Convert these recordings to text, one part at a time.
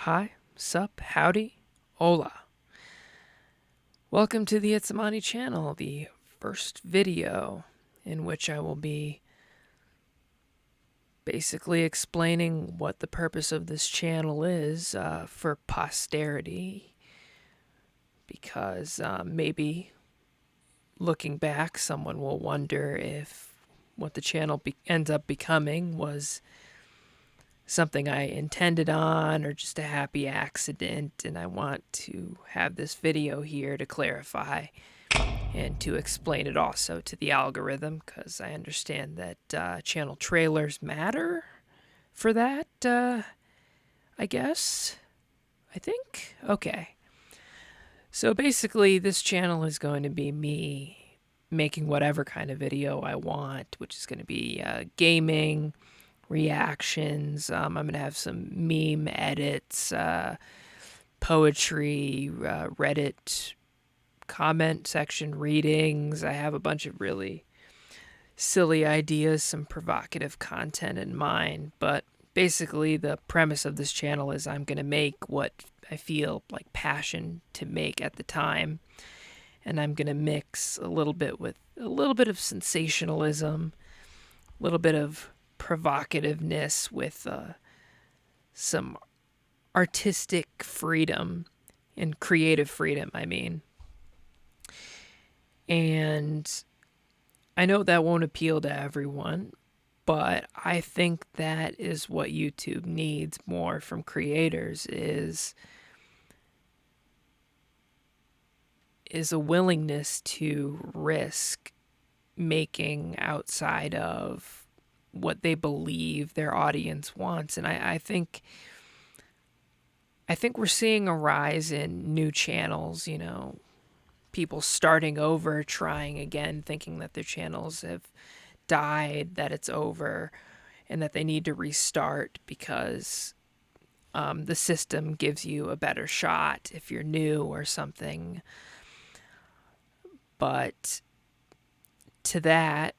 Hi, sup, howdy, hola. Welcome to the Itsamani channel, the first video in which I will be basically explaining what the purpose of this channel is for posterity. Because maybe looking back, someone will wonder if what the channel ends up becoming was something I intended on or just a happy accident, and I want to have this video here to clarify and to explain it also to the algorithm, because I understand that channel trailers matter for that, I guess. I think? Okay. So basically, this channel is going to be me making whatever kind of video I want, which is going to be gaming, reactions. I'm going to have some meme edits, poetry, Reddit comment section readings. I have a bunch of really silly ideas, some provocative content in mind. But basically, the premise of this channel is I'm going to make what I feel like passion to make at the time. And I'm going to mix a little bit with a little bit of sensationalism, a little bit of provocativeness with some artistic freedom and creative freedom, I mean. And I know that won't appeal to everyone, but I think that is what YouTube needs more from creators is a willingness to risk making outside of what they believe their audience wants. And I think we're seeing a rise in new channels, people starting over, trying again, thinking that their channels have died, that it's over, and that they need to restart because the system gives you a better shot if you're new or something. But to that,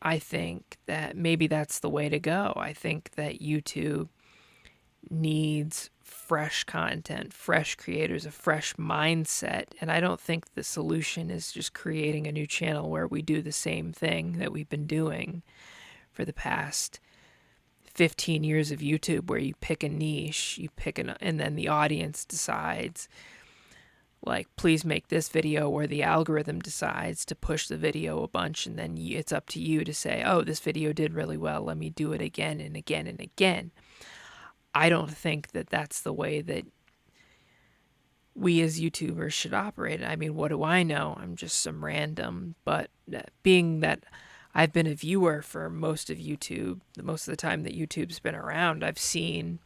I think that maybe that's the way to go. I think that YouTube needs fresh content, fresh creators, a fresh mindset. And I don't think the solution is just creating a new channel where we do the same thing that we've been doing for the past 15 years of YouTube, where you pick a niche, and then the audience decides, like, please make this video, or the algorithm decides to push the video a bunch, and then it's up to you to say, oh, this video did really well, let me do it again and again and again. I don't think that that's the way that we as YouTubers should operate. I mean, what do I know? I'm just some random. But being that I've been a viewer for most of YouTube, most of the time that YouTube's been around, I've seen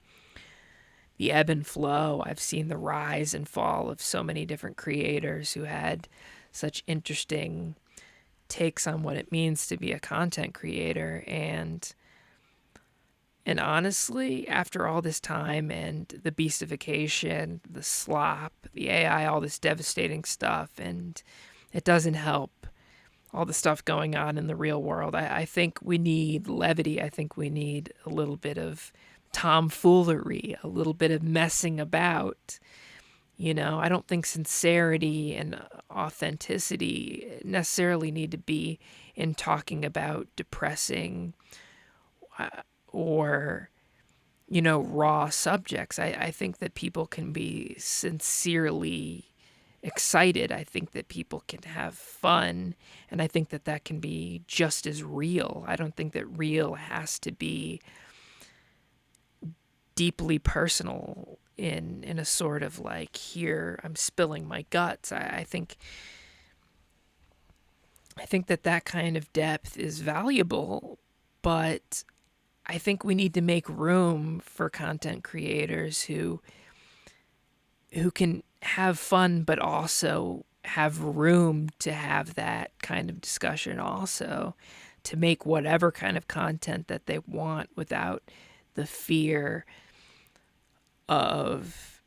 the ebb and flow. I've seen the rise and fall of so many different creators who had such interesting takes on what it means to be a content creator. And honestly, after all this time and the beastification, the slop, the AI, all this devastating stuff, and it doesn't help all the stuff going on in the real world, I think we need levity. I think we need a little bit of tomfoolery, a little bit of messing about. I don't think sincerity and authenticity necessarily need to be in talking about depressing or raw subjects. I think that people can be sincerely excited. I think that people can have fun, and I think that that can be just as real. I don't think that real has to be deeply personal in a sort of like, here, I'm spilling my guts. I think that kind of depth is valuable, but I think we need to make room for content creators who can have fun, but also have room to have that kind of discussion also, to make whatever kind of content that they want without the fear of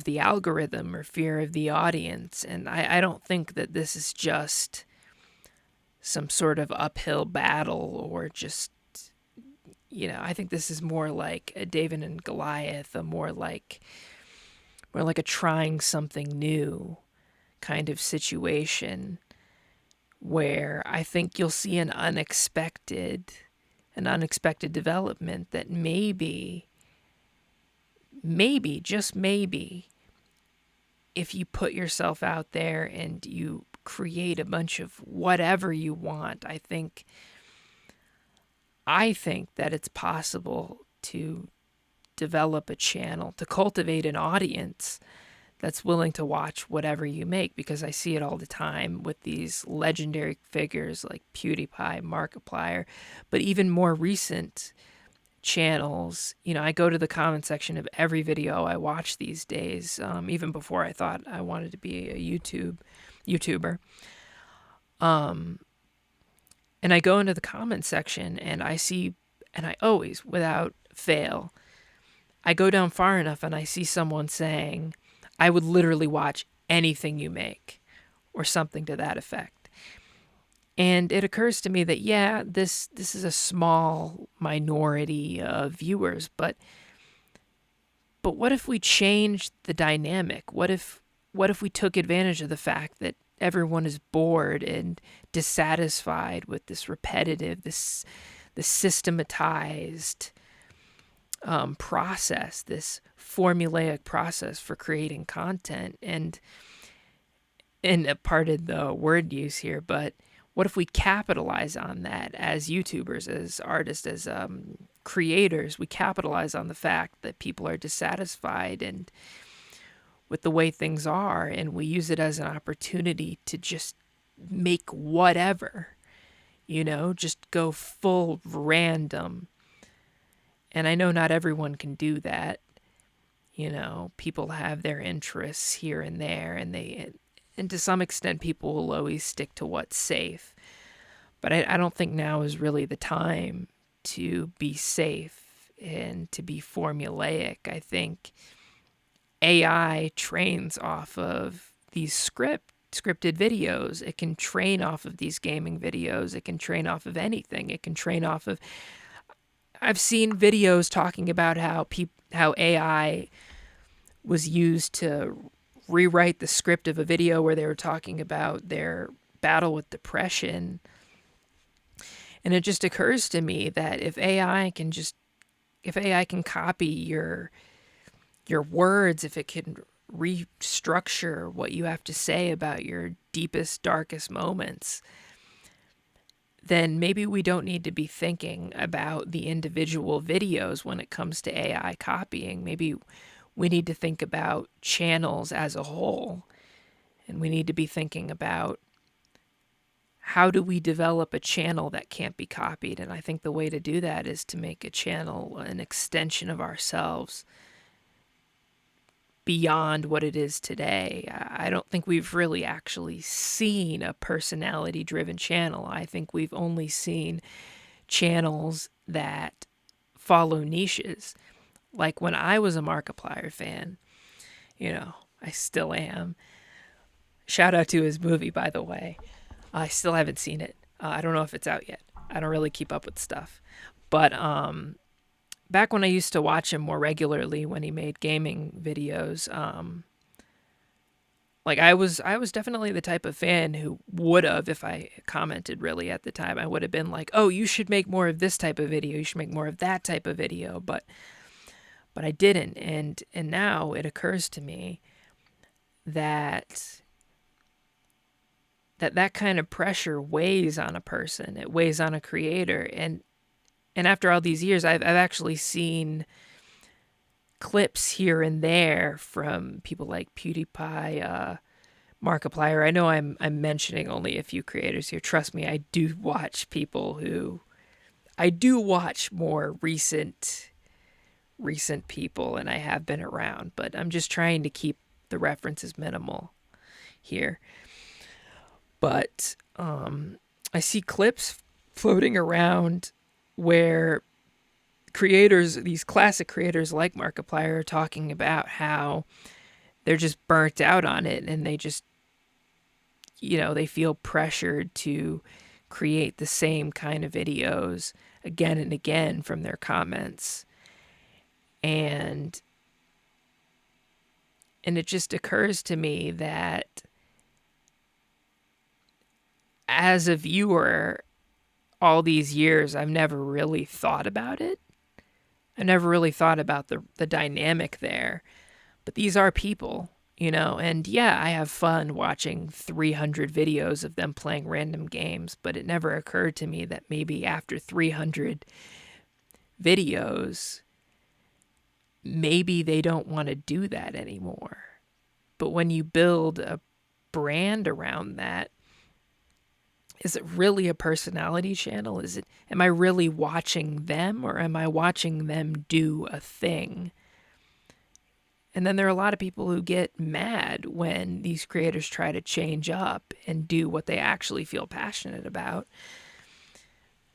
the algorithm or fear of the audience. And I don't think that this is just some sort of uphill battle or just I think this is more like a David and Goliath, a more like a trying something new kind of situation, where I think you'll see an unexpected development that maybe, just maybe, if you put yourself out there and you create a bunch of whatever you want, I think that it's possible to develop a channel, to cultivate an audience that's willing to watch whatever you make, because I see it all the time with these legendary figures like PewDiePie, Markiplier, but even more recent channels. I go to the comment section of every video I watch these days, even before I thought I wanted to be a YouTuber. And I go into the comment section and I see, and I always, without fail, I go down far enough and I see someone saying, I would literally watch anything you make, or something to that effect. And it occurs to me that, yeah, this is a small minority of viewers, but what if we changed the dynamic? What if we took advantage of the fact that everyone is bored and dissatisfied with this repetitive, this systematized process, this formulaic process for creating content? And pardon the word use here, but what if we capitalize on that as YouTubers, as artists, as creators? We capitalize on the fact that people are dissatisfied and with the way things are, and we use it as an opportunity to just make whatever, just go full random. And I know not everyone can do that. People have their interests here and there, and to some extent people will always stick to what's safe. But I don't think now is really the time to be safe and to be formulaic. I think AI trains off of these scripted videos. It can train off of these gaming videos. It can train off of anything. It can train off of... I've seen videos talking about how AI was used to rewrite the script of a video where they were talking about their battle with depression. And it just occurs to me that if AI can copy your words, if it can restructure what you have to say about your deepest, darkest moments, then maybe we don't need to be thinking about the individual videos when it comes to AI copying. Maybe we need to think about channels as a whole, and we need to be thinking about how do we develop a channel that can't be copied. And I think the way to do that is to make a channel an extension of ourselves beyond what it is today. I don't think we've really actually seen a personality-driven channel. I think we've only seen channels that follow niches. Like when I was a Markiplier fan, I still am. Shout out to his movie, by the way. I still haven't seen it. I don't know if it's out yet. I don't really keep up with stuff. But back when I used to watch him more regularly when he made gaming videos, I was definitely the type of fan who would have, if I commented really at the time, I would have been like, oh, you should make more of this type of video, you should make more of that type of video, but I didn't. And now it occurs to me that kind of pressure weighs on a person. It weighs on a creator. And after all these years, I've actually seen clips here and there from people like PewDiePie, Markiplier. I know I'm mentioning only a few creators here. Trust me, I do watch more recent people, and I have been around, but I'm just trying to keep the references minimal here. But I see clips floating around where these classic creators like Markiplier, are talking about how they're just burnt out on it, and they just, they feel pressured to create the same kind of videos again and again from their comments. And it just occurs to me that as a viewer, all these years, I've never really thought about it. I never really thought about the dynamic there. But these are people, and yeah, I have fun watching 300 videos of them playing random games, but it never occurred to me that maybe after 300 videos, maybe they don't want to do that anymore. But when you build a brand around that, is it really a personality channel? Am I really watching them, or am I watching them do a thing? And then there are a lot of people who get mad when these creators try to change up and do what they actually feel passionate about,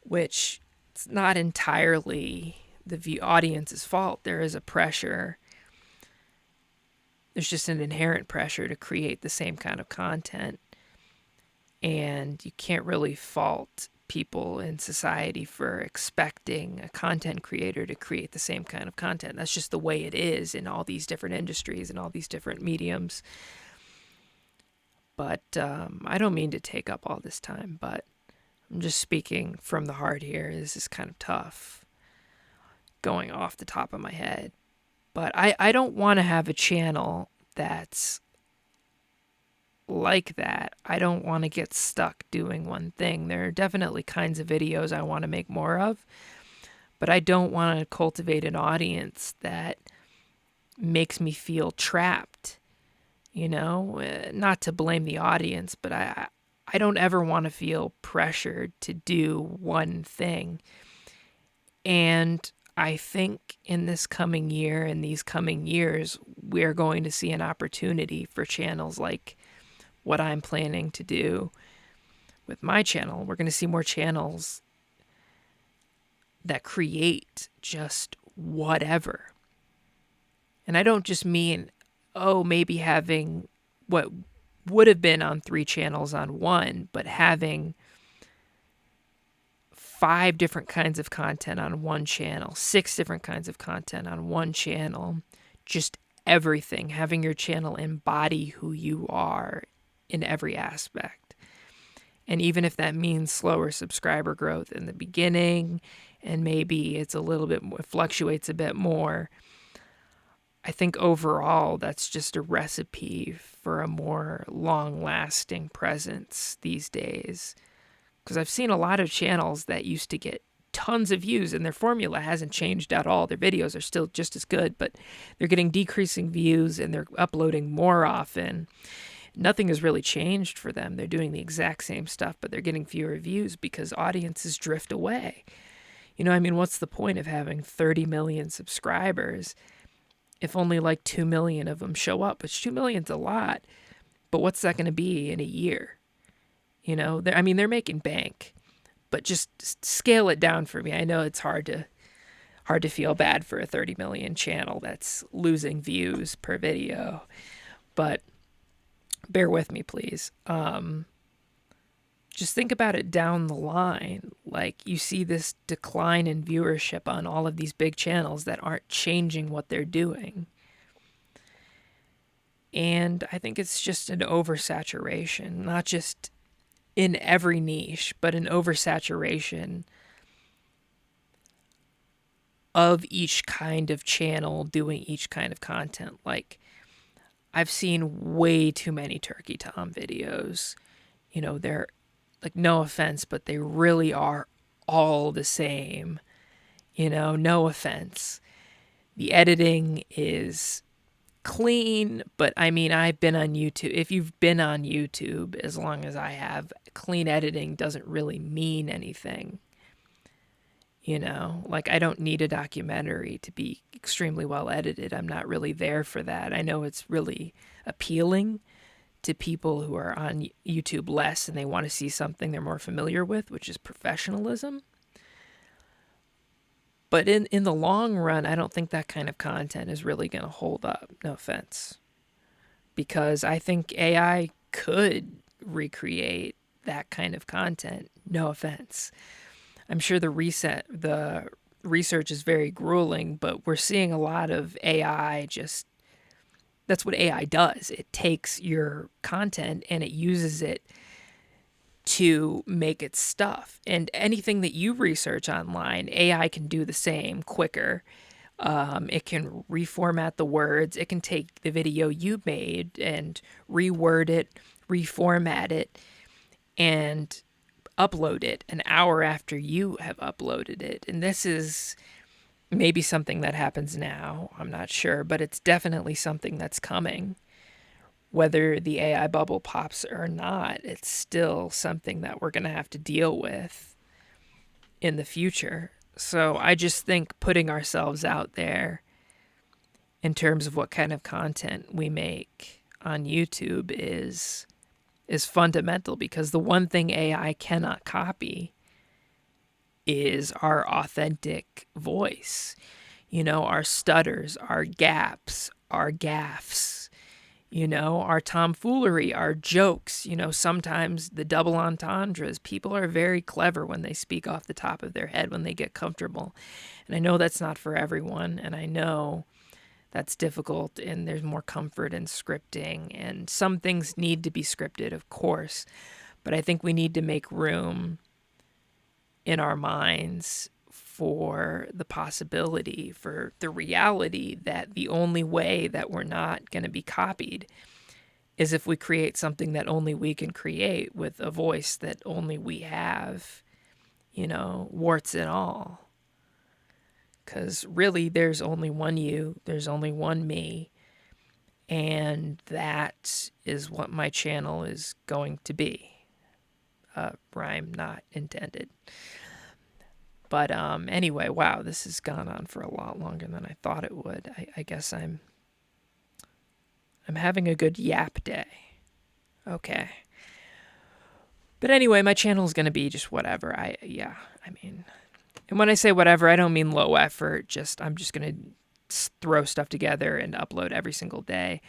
which it's not entirely the audience's fault. There is a pressure. There's just an inherent pressure to create the same kind of content. And you can't really fault people in society for expecting a content creator to create the same kind of content. That's just the way it is in all these different industries and all these different mediums. But I don't mean to take up all this time, but I'm just speaking from the heart here. This is kind of tough going off the top of my head. But I don't want to have a channel that's like that. I don't want to get stuck doing one thing. There are definitely kinds of videos I want to make more of, but I don't want to cultivate an audience that makes me feel trapped. Not to blame the audience, but I don't ever want to feel pressured to do one thing. And I think in this coming year and these coming years, we're going to see an opportunity for channels like what I'm planning to do with my channel. We're going to see more channels that create just whatever. And I don't just mean, maybe having what would have been on 3 channels on one, but having 5 different kinds of content on one channel, 6 different kinds of content on one channel, just everything, having your channel embody who you are in every aspect. And even if that means slower subscriber growth in the beginning, and maybe it's a little bit more, fluctuates a bit more, I think overall that's just a recipe for a more long-lasting presence these days. Because I've seen a lot of channels that used to get tons of views and their formula hasn't changed at all. Their videos are still just as good, but they're getting decreasing views and they're uploading more often. Nothing has really changed for them. They're doing the exact same stuff, but they're getting fewer views because audiences drift away. What's the point of having 30 million subscribers if only like 2 million of them show up? Which 2 million's a lot, but what's that going to be in a year? They're making bank, but just scale it down for me. I know it's hard to feel bad for a 30 million channel that's losing views per video, but bear with me, please. Just think about it down the line. Like, you see this decline in viewership on all of these big channels that aren't changing what they're doing. And I think it's just an oversaturation, not just in every niche, but an oversaturation of each kind of channel doing each kind of content. Like, I've seen way too many Turkey Tom videos. They're, like, no offense, but they really are all the same. No offense. The editing is clean, but I've been on YouTube. If you've been on YouTube as long as I have, clean editing doesn't really mean anything. Like, I don't need a documentary to be extremely well edited. I'm not really there for that. I know it's really appealing to people who are on YouTube less and they want to see something they're more familiar with, which is professionalism. But in the long run, I don't think that kind of content is really going to hold up. No offense. Because I think AI could recreate that kind of content. No offense. I'm sure the research is very grueling, but we're seeing a lot of AI just that's what AI does. It takes your content and it uses it to make its stuff. And anything that you research online, AI can do the same quicker. It can reformat the words. It can take the video you made and reword it, reformat it, and upload it an hour after you have uploaded it. And this is maybe something that happens now. I'm not sure, but it's definitely something that's coming. Whether the AI bubble pops or not, it's still something that we're going to have to deal with in the future. So I just think putting ourselves out there in terms of what kind of content we make on YouTube is fundamental, because the one thing AI cannot copy is our authentic voice. Our stutters, our gaps, our gaffes, our tomfoolery, our jokes, sometimes the double entendres. People are very clever when they speak off the top of their head, when they get comfortable. And I know that's not for everyone, and I know that's difficult, and there's more comfort in scripting, and some things need to be scripted, of course, but I think we need to make room in our minds for the possibility, for the reality that the only way that we're not going to be copied is if we create something that only we can create with a voice that only we have, warts and all. Because really, there's only one you, there's only one me, and that is what my channel is going to be. Rhyme not intended. But anyway, wow, this has gone on for a lot longer than I thought it would. I guess I'm having a good yap day. Okay. But anyway, my channel is going to be just whatever. And when I say whatever, I don't mean low effort. I'm just going to throw stuff together and upload every single day.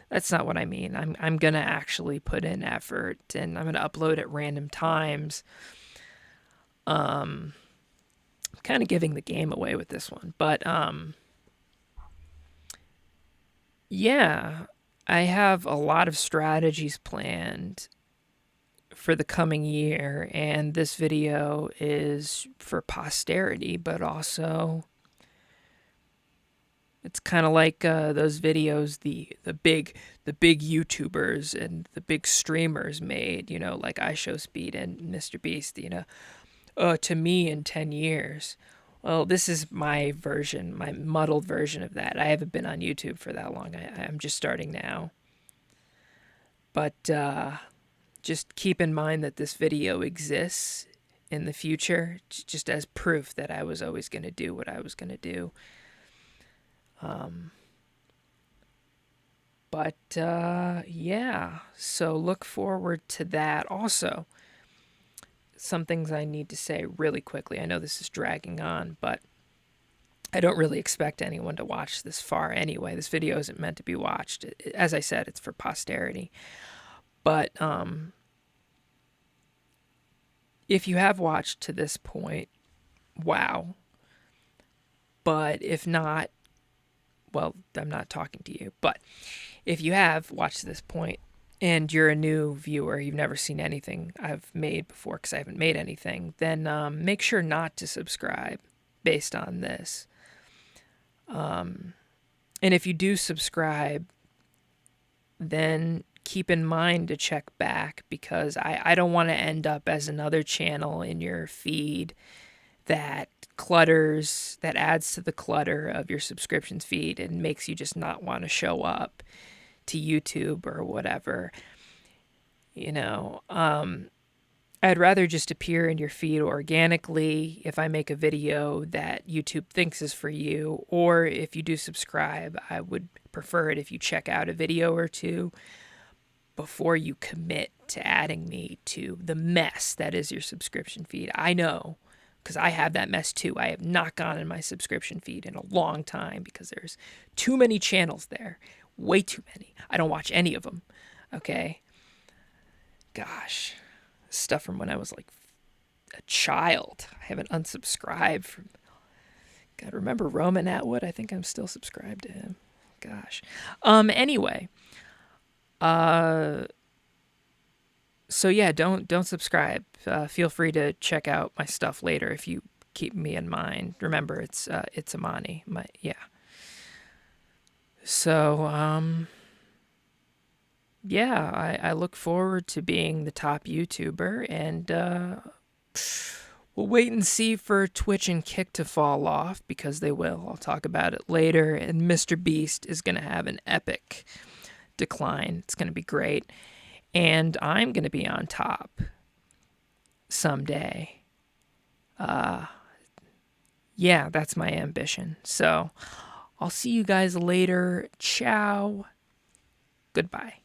That's not what I mean. I'm going to actually put in effort, and I'm going to upload at random times. I'm kind of giving the game away with this one, but yeah, I have a lot of strategies planned for the coming year, and this video is for posterity, but also it's kind of like those videos the big YouTubers and the big streamers made, like iShowSpeed and Mr. Beast, to me in 10 years. Well, this is my version, my muddled version of that. I haven't been on YouTube for that long. I'm just starting now. But just keep in mind that this video exists in the future, just as proof that I was always going to do what I was going to do. Yeah, so look forward to that. Also, some things I need to say really quickly. I know this is dragging on, but I don't really expect anyone to watch this far anyway. This video isn't meant to be watched. As I said, it's for posterity. But if you have watched to this point, wow. But if not, well, I'm not talking to you. But if you have watched to this point and you're a new viewer, you've never seen anything I've made before because I haven't made anything, then make sure not to subscribe based on this. And if you do subscribe, then keep in mind to check back, because I don't want to end up as another channel in your feed that clutters, that adds to the clutter of your subscriptions feed and makes you just not want to show up to YouTube or whatever. I'd rather just appear in your feed organically if I make a video that YouTube thinks is for you, or if you do subscribe, I would prefer it if you check out a video or two before you commit to adding me to the mess that is your subscription feed. I know, because I have that mess too. I have not gone in my subscription feed in a long time because there's too many channels there. Way too many. I don't watch any of them. Okay? Gosh. Stuff from when I was like a child. I haven't unsubscribed from. God, remember Roman Atwood? I think I'm still subscribed to him. Gosh. Anyway. So yeah, don't subscribe. Feel free to check out my stuff later if you keep me in mind. Remember, it's Amani. Yeah. So yeah, I look forward to being the top YouTuber, and we'll wait and see for Twitch and Kick to fall off, because they will. I'll talk about it later. And Mr. Beast is gonna have an epic decline. It's gonna be great. And I'm going to be on top someday. Yeah, that's my ambition. So I'll see you guys later. Ciao. Goodbye.